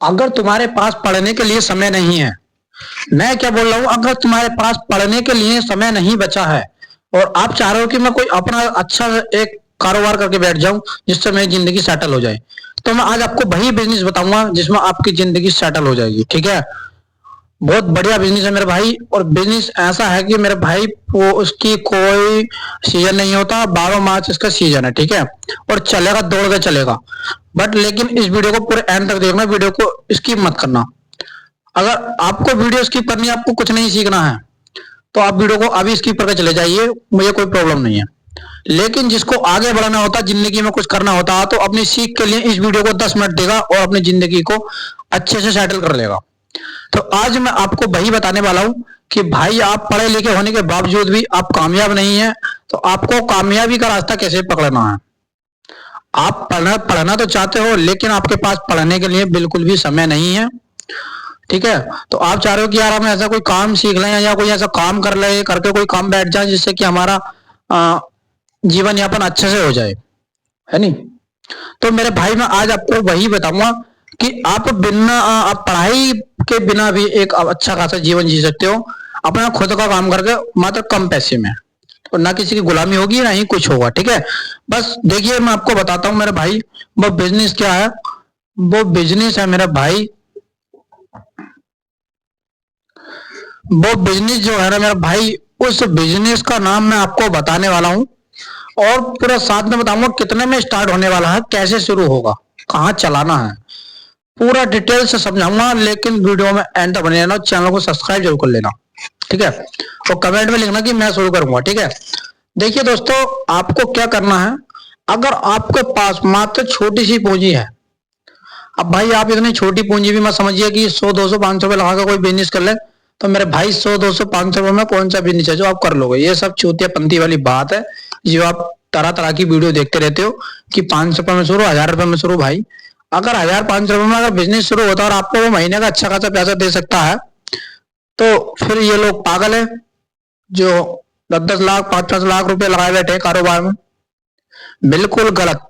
अगर तुम्हारे पास पढ़ने के लिए समय नहीं है, मैं क्या बोल रहा हूँ, अगर तुम्हारे पास पढ़ने के लिए समय नहीं बचा है और आप चाह रहे हो कि मैं कोई अपना अच्छा एक कारोबार करके बैठ जाऊं जिससे मेरी जिंदगी सेटल हो जाए, तो मैं आज आपको वही बिजनेस बताऊंगा जिसमें आपकी जिंदगी सेटल हो जाएगी। ठीक है, बहुत बढ़िया बिजनेस है मेरे भाई। और बिजनेस ऐसा है कि मेरे भाई वो उसकी कोई सीजन नहीं होता, 12 मार्च इसका सीजन है। ठीक है, और चलेगा, दौड़ के चलेगा। बट लेकिन इस वीडियो को पूरे एंड तक देखना, वीडियो को स्किप मत करना। अगर आपको वीडियो स्किप करनी है, आपको कुछ नहीं सीखना है, तो आप वीडियो को अभी स्किप करके चले जाइए, मुझे कोई प्रॉब्लम नहीं है। लेकिन जिसको आगे बढ़ना होता, जिंदगी में कुछ करना होता, तो अपनी सीख के लिए इस वीडियो को 10 मिनट देगा और अपनी जिंदगी को अच्छे से सेटल कर लेगा। तो आज मैं आपको वही बताने वाला हूं कि भाई आप पढ़े लिखे होने के बावजूद भी आप कामयाब नहीं है, तो आपको कामयाबी का रास्ता कैसे पकड़ना है। आप पढ़ना तो चाहते हो, लेकिन आपके पास पढ़ने के लिए बिल्कुल भी समय नहीं है। ठीक है, तो आप चाह रहे हो कि यार हम ऐसा कोई काम सीख लें या कोई ऐसा काम कर ले, करके कोई काम बैठ जाए जिससे कि हमारा जीवन यापन अच्छे से हो जाए, है नहीं। तो मेरे भाई मैं आज आपको वही बताऊंगा कि आप बिना आप पढ़ाई के बिना भी एक अच्छा खासा जीवन जी सकते हो, अपना खुद का काम करके, मात्र कम पैसे में, और ना किसी की गुलामी होगी ना ही कुछ होगा। ठीक है, बस देखिए मैं आपको बताता हूँ मेरे भाई, वो बिजनेस क्या है। वो बिजनेस है मेरा भाई, वो बिजनेस जो है ना मेरा भाई, उस बिजनेस का नाम मैं आपको बताने वाला हूँ, और पूरा साथ में बताऊंगा कितने में स्टार्ट होने वाला है, कैसे शुरू होगा, कहाँ चलाना है, पूरा डिटेल से समझाऊंगा। लेकिन वीडियो में एंड तक बने रहना, चैनल को सब्सक्राइब जरूर कर लेना। ठीक है, और कमेंट में लिखना कि मैं शुरू करूंगा। ठीक है, देखिए दोस्तों, आपको क्या करना है। अगर आपके पास मात्र छोटी सी पूंजी है, अब भाई आप इतनी छोटी पूंजी भी मत समझिए कि 100 200 500 रुपए लगा कर कोई बिजनेस कर ले, तो मेरे भाई 100 200 500 रुपए में कौन सा बिजनेस है जो आप कर लोगे। ये सब चूतियापंती वाली बात है जो आप तरह तरह की वीडियो देखते रहते हो कि 500 रुपए में शुरू, 1000 रुपए में शुरू। भाई अगर 1000 500 रुपए में अगर बिजनेस शुरू होता है और आपको वो महीने का अच्छा खासा पैसा दे सकता है, तो फिर ये लोग पागल है जो 10 10 लाख 5 5 लाख रुपए लगाए बैठे कारोबार में। बिल्कुल गलत।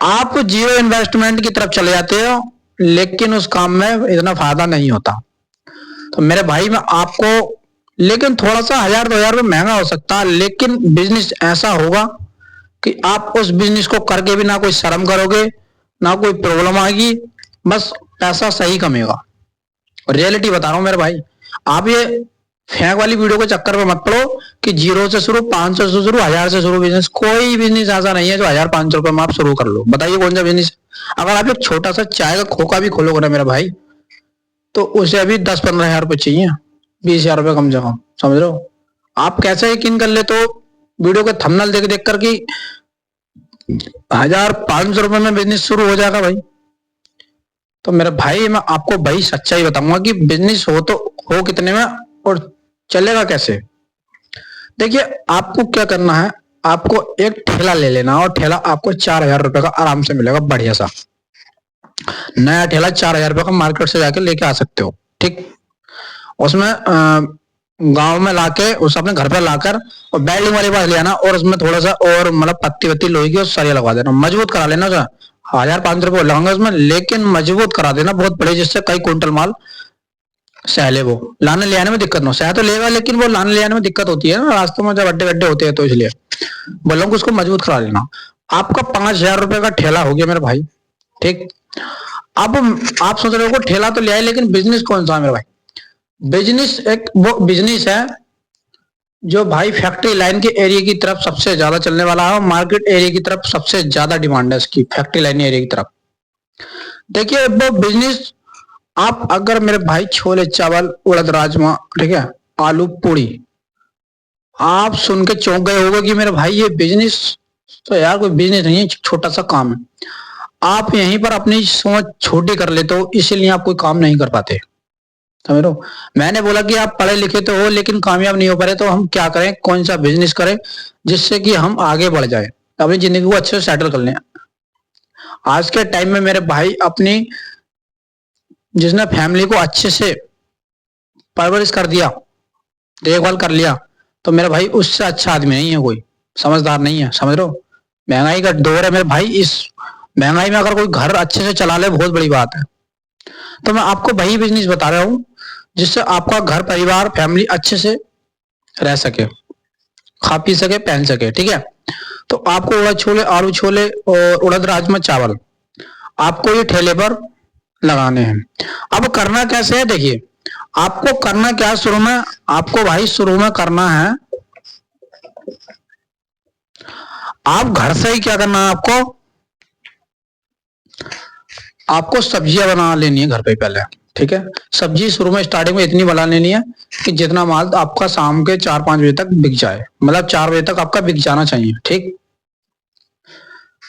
आप जीरो इन्वेस्टमेंट की तरफ चले जाते हो, लेकिन उस काम में इतना फायदा नहीं होता। तो मेरे भाई मैं आपको, लेकिन थोड़ा सा 1000 2000 रुपए महंगा हो सकता है, लेकिन बिजनेस ऐसा होगा कि आप उस बिजनेस को करके भी ना कोई शर्म करोगे, ना कोई प्रॉब्लम आएगी, बस पैसा सही कमेगा। और रियलिटी बता रहा हूं मेरे भाई, आप ये फेंक वाली वीडियो के चक्कर में मत पड़ो कि 0 से शुरू, 500 से शुरू, 1000 से शुरू। बिजनेस, कोई बिजनेस ऐसा नहीं है जो 1000 500 रुपए में आप शुरू कर लो। बताइए कौन सा बिजनेस। अगर आप एक छोटा सा चाय का खोखा भी खोलोगे ना मेरा भाई, तो उसे अभी 10 15 हजार रुपए चाहिए, 20 हजार रुपए कम से कम, समझ रहे हो। आप कैसे यकीन कर ले तो वीडियो के थंबनेल देख देख कर कि 1500 रुपए में बिजनेस शुरू हो जाएगा भाई। तो मेरे भाई मैं आपको भाई सच्चाई बताऊंगा कि बिजनेस हो तो हो कितने में और चलेगा कैसे। देखिए आपको क्या करना है, आपको एक ठेला ले लेना, और ठेला आपको 4000 रुपए का आराम से मिलेगा, बढ़िया सा नया ठेला 4000 रुपए का मार्केट से जाके लेके आ सकते हो। ठीक, उसमें गांव में लाके उस अपने घर पे लाकर और बेल्डिंग वाले पास ले आना, और उसमें थोड़ा सा और मतलब पत्ती वत्ती लोहे की और सरिया लगवा देना, मजबूत करा लेना। 1000 500 रुपए लगाऊंगा उसमें, लेकिन मजबूत करा देना बहुत बड़े, जिससे कई कुंटल माल सहले, वो लाने ले आने में दिक्कत ना। सह तो लेगा, लेकिन वो लाने ले आने में दिक्कत होती है ना रास्तों में जब अड्डे गड्ढे होते हैं, तो इसलिए बोला उसको मजबूत करा लेना। आपका 5000 रुपए का ठेला हो गया मेरे भाई। ठीक, अब आप सोच रहे हो ठेला तो ले आए, लेकिन बिजनेस कौन सा है मेरे भाई। बिजनेस एक वो बिजनेस है जो भाई फैक्ट्री लाइन के एरिया की तरफ सबसे ज्यादा चलने वाला है, और मार्केट एरिया की तरफ सबसे ज्यादा डिमांड है इसकी, फैक्ट्री लाइन एरिया की तरफ। देखिए वो बिजनेस, आप अगर मेरे भाई छोले चावल, उड़द राजमा, ठीक है, आलू पूड़ी, आप सुन के चौंक गए होगे कि मेरे भाई ये बिजनेस तो यार कोई बिजनेस नहीं है, छोटा सा काम है। आप यहीं पर अपनी सोच छोटी कर लेते हो, इसीलिए आप कोई काम नहीं कर पाते, समझ लो। मैंने बोला कि आप पढ़े लिखे तो हो, लेकिन कामयाब नहीं हो पा रहे, तो हम क्या करें, कौन सा बिजनेस करें जिससे कि हम आगे बढ़ जाए, अपनी जिंदगी को अच्छे से सेटल कर लें। आज के टाइम में मेरे भाई अपनी, जिसने फैमिली को अच्छे से परवरिश कर दिया, देखभाल कर लिया, तो मेरे भाई उससे अच्छा आदमी नहीं है कोई, समझदार नहीं है, समझ लो। महंगाई का दौर है मेरे भाई, इस महंगाई में अगर कोई घर अच्छे से चला ले बहुत बड़ी बात है। तो मैं आपको वही बिजनेस बता रहा हूँ जिससे आपका घर परिवार फैमिली अच्छे से रह सके, खा पी सके, पहन सके, ठीक है। तो आपको उड़द छोले, आलू छोले और उड़द राजमा चावल आपको ये ठेले पर लगाने हैं। अब करना कैसे है, देखिए आपको करना क्या है, शुरू में आपको भाई शुरू में करना है, आप घर से ही क्या करना है, आपको सब्जियां बना लेनी है घर पे पहले, ठीक है। सब्जी शुरू में स्टार्टिंग में इतनी बना लेनी है कि जितना माल आपका शाम के 4-5 बजे तक बिक जाए, मतलब 4 बजे तक आपका बिक जाना चाहिए, ठीक।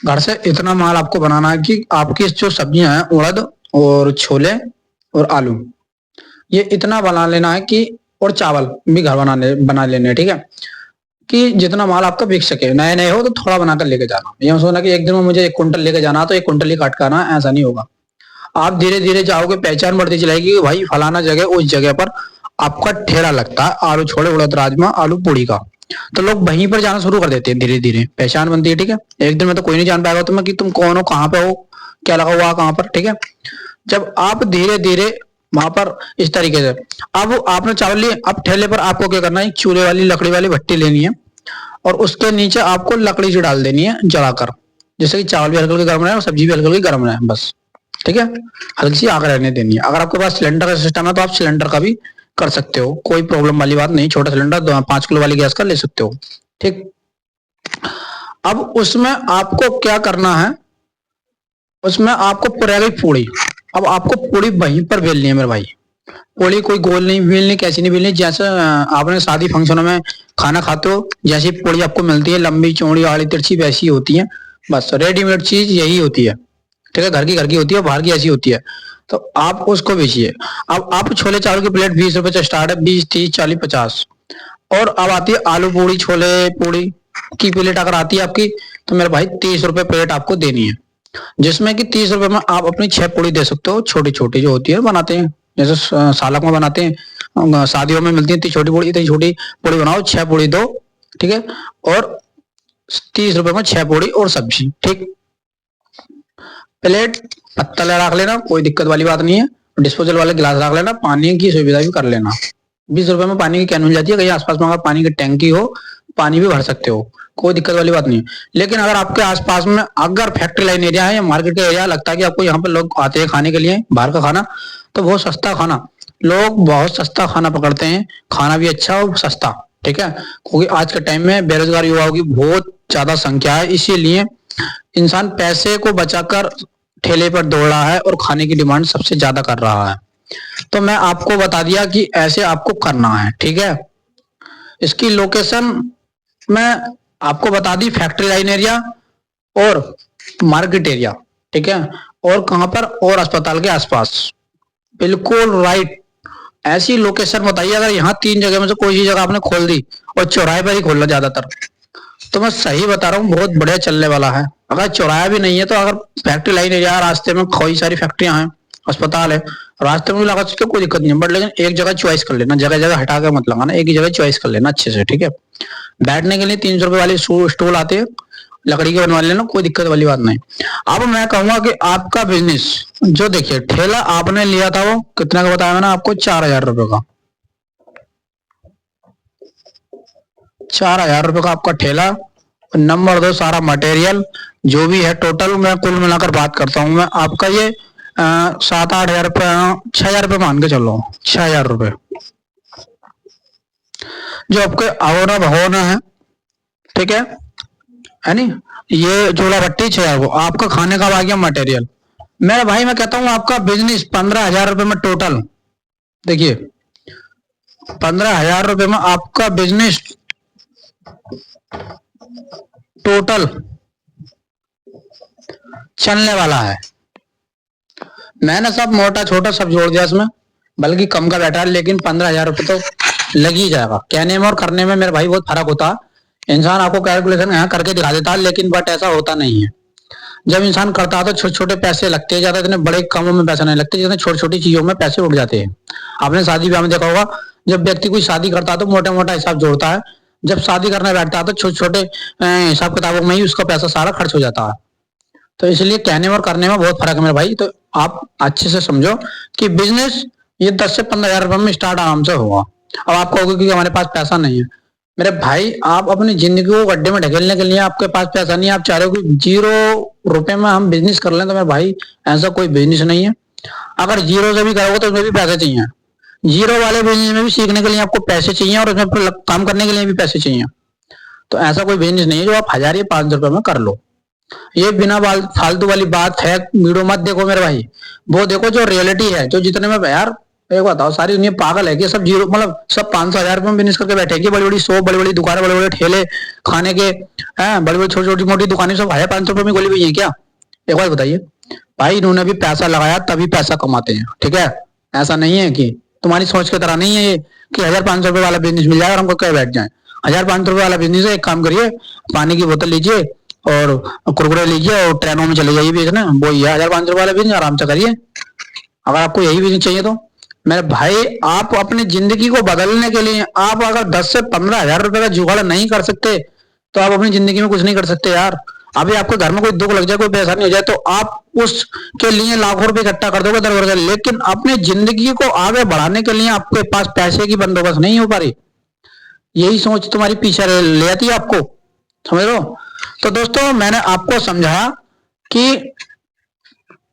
घर से इतना माल आपको बनाना है कि आपकी जो सब्जियां हैं, उड़द और छोले और आलू, ये इतना बना लेना है कि, और चावल भी घर बना लेने, ठीक है, कि जितना माल आपका बिक सके। नए नए हो तो थोड़ा बनाकर लेके जाना, ये सोचना कि एक दिन में मुझे 1 कुंटल लेके जाना तो 1 कुंटल ही काट कर आना, ऐसा नहीं होगा। आप धीरे धीरे जाओगे, पहचान बढ़ती चलेगी कि भाई फलाना जगह, उस जगह पर आपका ठेला लगता है आलू छोले उड़द राजमा आलू पूड़ी का, तो लोग वहीं पर जाना शुरू कर देते हैं, धीरे धीरे पहचान बनती है, ठीक है। एक दिन में तो कोई नहीं जान पाएगा तुम्हें कि तुम कौन हो, कहाँ पे हो, क्या लगा हुआ कहाँ पर, ठीक है। जब आप धीरे धीरे वहां पर इस तरीके से, अब आपने चावल लिए, अब ठेले पर आपको क्या करना है, चूल्हे वाली लकड़ी वाली भट्टी लेनी है और उसके नीचे आपको लकड़ी से डाल देनी है जलाकर, जैसे कि चावल भी हल्का हल्का गर्म रहे और सब्जी भी हल्का हल्की गर्म रहे, बस, ठीक है। हल्की सी आग रहने देनी है। अगर आपके पास सिलेंडर का सिस्टम है तो आप सिलेंडर का भी कर सकते हो, कोई प्रॉब्लम वाली बात नहीं, छोटा सिलेंडर 5 किलो वाली गैस का ले सकते हो, ठीक। अब उसमें आपको क्या करना है, उसमें आपको पुरेगी पूड़ी। अब आपको पूड़ी वहीं पर बेलनी है मेरे भाई, पूड़ी कोई गोल नहीं बेलनी, कैसी नहीं बेलनी, जैसे आपने शादी फंक्शनों में खाना खाते हो जैसी पूड़ी आपको मिलती है, लंबी चौड़ी आड़ी तिरछी वैसी होती है, बस रेडीमेड चीज यही होती है, ठीक है। घर की होती है, बाहर की ऐसी होती है, तो आप उसको बेचिए। अब आप छोले चावल की प्लेट 20 रुपए से स्टार्ट है, 20, 30, 40, 50। और अब आती है आलू पूड़ी, छोले पूड़ी की प्लेट अगर आती है आपकी, तो मेरे भाई 30 रुपए प्लेट आपको देनी है, जिसमें कि 30 रुपए में आप अपनी 6 पूड़ी दे सकते हो, छोटी छोटी जो होती है बनाते हैं, जैसे सालक में बनाते हैं, शादियों में मिलती है, इतनी छोटी पूड़ी, इतनी छोटी पूड़ी बनाओ, 6 पूड़ी दो, ठीक है। और 30 रुपए में 6 पूड़ी और सब्जी, ठीक। प्लेट पत्तल रख लेना, कोई दिक्कत वाली बात नहीं है, डिस्पोजल वाले गिलास रख लेना, पानी की सुविधा भी कर लेना, 20 रुपए में पानी की कैन मिल जाती है, कहीं आसपास में अगर पानी की टैंकी हो पानी भी भर सकते हो, कोई दिक्कत वाली बात नहीं है। लेकिन अगर आपके आसपास में अगर फैक्ट्री लाइन एरिया है या मार्केट का एरिया, लगता है कि आपको यहाँ पे लोग आते हैं खाने के लिए बाहर का खाना, तो बहुत सस्ता खाना, लोग बहुत सस्ता खाना पकड़ते हैं, खाना भी अच्छा और सस्ता, ठीक है। क्योंकि आज के टाइम में बेरोजगार युवाओं की बहुत ज्यादा संख्या है, इसीलिए इंसान पैसे को बचाकर ठेले पर दौड़ रहा है और खाने की डिमांड सबसे ज्यादा कर रहा है। तो मैं आपको बता दिया कि ऐसे आपको करना है, ठीक है। इसकी लोकेशन मैं आपको बता दी, फैक्ट्री लाइन एरिया और मार्केट एरिया, ठीक है, और कहां पर, और अस्पताल के आसपास, बिल्कुल राइट। ऐसी लोकेशन बताइए, अगर यहाँ 3 जगह में से कोई सी जगह आपने खोल दी, और चौराहे पर ही खोलना ज्यादातर, तो मैं सही बता रहा हूँ बहुत बढ़िया चलने वाला है। अगर चौराहा भी नहीं है तो अगर फैक्ट्री लाइन एरिया, रास्ते में कई सारी फैक्ट्रियां हैं, अस्पताल है, रास्ते में भी लगा सकते हो, कोई दिक्कत नहीं है, बट लेकिन एक जगह चॉइस कर लेना, जगह जगह हटा कर मत लगाना, एक ही जगह चॉइस कर लेना अच्छे से, ठीक है। बैठने के लिए 300 रुपए वाले स्टूल आते हैं, लकड़ी के बनवा लेना, कोई दिक्कत वाली बात नहीं। अब मैं कहूंगा कि आपका बिजनेस, जो देखिए ठेला आपने लिया था वो कितना का बताया मैंने आपको, 4000 रुपए का, 4000 रुपए का आपका ठेला। नंबर 2 सारा मटेरियल जो भी है टोटल, मैं कुल मिलाकर बात करता हूँ, मैं आपका ये 7-8 हजार रुपये, 6,000 रुपये मान के चलो, 6,000 रुपये जो आपके आवना भगोना है, ठीक है नी, ये चूल्हा भट्टी 6,000 को, आपका खाने का आ गया मटेरियल। मेरे भाई मैं कहता हूँ आपका बिजनेस 15,000 रुपये में टोटल, देखिए 15,000 रुपये में आपका बिजनेस टोटल चलने वाला है। मैंने सब मोटा छोटा सब जोड़ दिया इसमें, बल्कि कम का बैठा है, लेकिन 15,000 रुपये तो लग ही जाएगा। कहने में और करने में मेरे भाई बहुत फर्क होता है। इंसान आपको कैलकुलेशन यहाँ करके दिखा देता है, लेकिन बट ऐसा होता नहीं है। जब इंसान करता है तो छोटे छोटे पैसे लगते हैं, ज्यादा इतने बड़े कामों में पैसे नहीं लगते, जितने छोटी छोटी चीजों में पैसे उठ जाते हैं। आपने शादी ब्याह में देखा होगा, जब व्यक्ति कोई शादी करता है तो मोटा मोटा हिसाब जोड़ता है, जब शादी करने बैठता है तो छोटे छोटे हिसाब किताबों में ही उसका पैसा सारा खर्च हो जाता है। तो इसलिए कहने में और करने में बहुत फर्क है मेरे भाई। तो आप अच्छे से समझो कि बिजनेस ये 10 से 15 हजार रुपए में स्टार्ट आराम से होगा। अब आप कहोगे कि हमारे पास पैसा नहीं है। मेरे भाई, आप अपनी जिंदगी को गड्ढे में ढकेलने के लिए आपके पास पैसा नहीं है, आप चाह रहे हो कि 0 रुपए में हम बिजनेस कर लें, तो मेरे भाई ऐसा कोई बिजनेस नहीं है। अगर जीरो से भी करोगे तो उसमें भी पैसे चाहिए। जीरो वाले बिजनेस में भी सीखने के लिए आपको पैसे चाहिए और उसमें काम करने के लिए भी पैसे चाहिए। तो ऐसा कोई बिजनेस नहीं है जो आप 1000 या 500 रुपए में कर लो। ये बिना फालतू वाली बात है, वीडियो मत देखो मेरे भाई, वो देखो जो रियलिटी है, जो जितने में यार एक बताओ, सारी दुनिया पागल है कि सब जीरो, मतलब सब 500 1000 रुपए में बिजनेस करके बैठे हैं कि बड़ी बड़ी शॉप, बड़ी बड़ी दुकानें, बड़े बड़े ठेले खाने के हैं, बड़ी बड़ी छोटी छोटी मोटी दुकानें सब 1500 रुपए में गोली हुई है क्या? एक बात बताइए भाई, इन्होंने भी पैसा लगाया तभी पैसा कमाते हैं, ठीक है? ऐसा नहीं है कि तुम्हारी सोच की तरह नहीं है ये कि 1500 रुपए वाला बिजनेस मिल जाए और हमको कह बैठ जाए। 1500 रुपए वाला बिजनेस है, एक काम करिए, पानी की बोतल लीजिए और कुरकुरे लीजिए और ट्रेनों में चले जाइए बेचना, वो ये 1500 रुपए वाला बिजनेस आराम से करिए, अगर आपको यही बिजनेस चाहिए तो। मेरे भाई, आप अपनी जिंदगी को बदलने के लिए आप अगर 10 से 15 हजार रुपए का जुगाड़ नहीं कर सकते तो आप अपनी जिंदगी में कुछ नहीं कर सकते यार। अभी आपके घर में कोई दुख लग जाए, कोई परेशानी हो जाए, तो आप उसके लिए लाखों रुपए इकट्ठा कर दोगे दर वर्ष, लेकिन अपनी जिंदगी को आगे बढ़ाने के लिए आपके पास पैसे की बंदोबस्त नहीं हो पा रही। यही सोच तुम्हारी पीछे ले आती है आपको, समझ लो। तो दोस्तों, मैंने आपको समझाया कि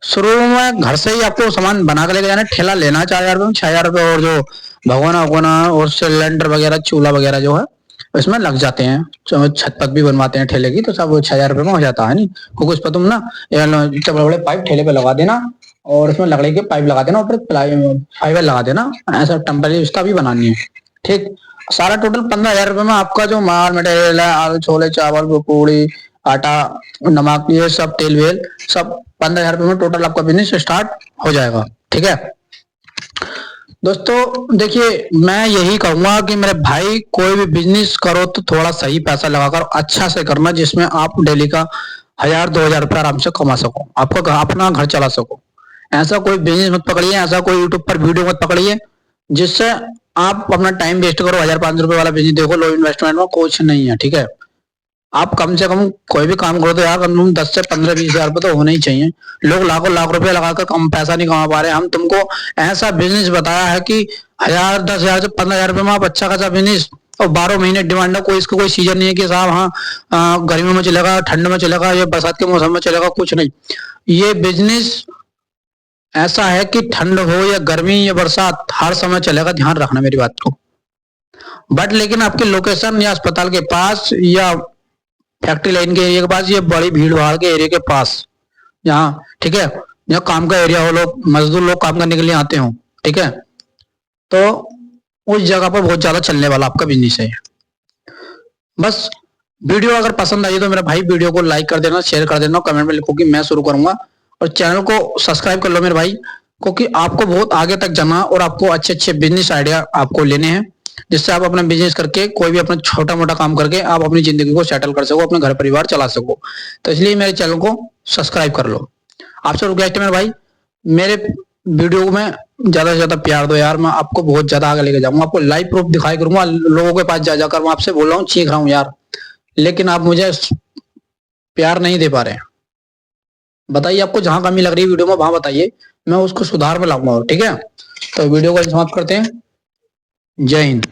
शुरू में घर से ही आपको सामान बना के लेके जाना, ठेला लेना 4000 रुपए, 6000 रुपए, और जो भगोना वगोना और सिलेंडर वगैरह, चूल्हा वगैरह जो है इसमें लग जाते हैं, छत पत भी बनवाते हैं ठेले की, तो सब 6000 रुपए में हो जाता है। नहीं क्योंकि उस पर तुम ना इतने बड़े बड़े पाइप ठेले पे लगा देना और उसमें लकड़ी के पाइप लगा देना, ऊपर फाइबर लगा देना, ऐसा टेम्परेरी उसका भी बनानी है, ठीक। सारा टोटल 15 हजार रुपए में आपका जो माल मटेरियल है, आलू छोले चावल पूड़ी आटा नमक ये सब तेल वेल सब 15 हजार रुपए में टोटल आपका बिजनेस स्टार्ट हो जाएगा, ठीक है दोस्तों। देखिए, मैं यही कहूंगा कि मेरे भाई, कोई भी बिजनेस करो तो थोड़ा सही पैसा लगाकर अच्छा से करना, जिसमें आप डेली का 1000 2000 रुपए आराम से कमा सको, आपका अपना घर चला सको। ऐसा कोई बिजनेस मत पकड़िए, ऐसा कोई यूट्यूब पर वीडियो मत पकड़िए जिससे आप अपना टाइम वेस्ट करो। 1000 500 रुपए वाला बिजनेस देखो, लो इन्वेस्टमेंट में कुछ नहीं है, ठीक है। आप कम से कम कोई भी काम करो तो यार कम से कम 10 से 15 20 हजार रुपए तो होने ही चाहिए। लोग लाखों लाख रुपए लगाकर कम पैसा नहीं कमा पा रहे। हम तुमको ऐसा बिजनेस बताया है कि 1000 10 हजार से 15 हजार रुपए में आप अच्छा खासा बिजनेस, और 12 महीने डिमांड है, कोई इसका कोई सीजन नहीं है कि साहब हाँ गर्मियों में चलेगा, ठंड में चलेगा, या बरसात के मौसम में चलेगा, कुछ नहीं। ये बिजनेस ऐसा है कि ठंड हो या गर्मी या बरसात हर समय चलेगा, ध्यान रखना मेरी बात को। बट लेकिन आपके लोकेशन या अस्पताल के पास या फैक्ट्री लाइन के एरिया के पास, ये बड़ी भीड़ भाड़ के एरिया के पास, जहाँ ठीक है, जहाँ काम का एरिया हो, लोग मजदूर लोग काम करने के लिए आते हो, ठीक है, तो उस जगह पर बहुत ज्यादा चलने वाला आपका बिजनेस है। बस वीडियो अगर पसंद आई तो मेरा भाई वीडियो को लाइक कर देना, शेयर कर देना, कमेंट में लिखो कि मैं शुरू करूंगा, और चैनल को सब्सक्राइब कर लो मेरे भाई, क्योंकि आपको बहुत आगे तक जाना और आपको अच्छे अच्छे बिजनेस आइडिया आपको लेने हैं, जिससे आप अपना बिजनेस करके कोई भी अपना छोटा मोटा काम करके आप अपनी जिंदगी को सेटल कर सको, अपने घर परिवार चला सको। तो इसलिए मेरे चैनल को सब्सक्राइब कर लो। आपसे रिक्वेस्ट है मेरे भाई, मेरे वीडियो में ज्यादा से ज्यादा प्यार दो यार, मैं आपको बहुत ज्यादा आगे लेके जाऊंगा, आपको लाइव प्रूफ दिखाई करूंगा लोगों के पास जा जाकर। मैं आपसे बोल रहा हूँ, चीख रहा हूँ यार, लेकिन आप मुझे प्यार नहीं दे पा रहे हैं। बताइए आपको जहां कमी लग रही है वीडियो में, वहां बताइए, मैं उसको सुधार में लाऊंगा, ठीक है। तो वीडियो को समाप्त करते हैं। जय हिंद।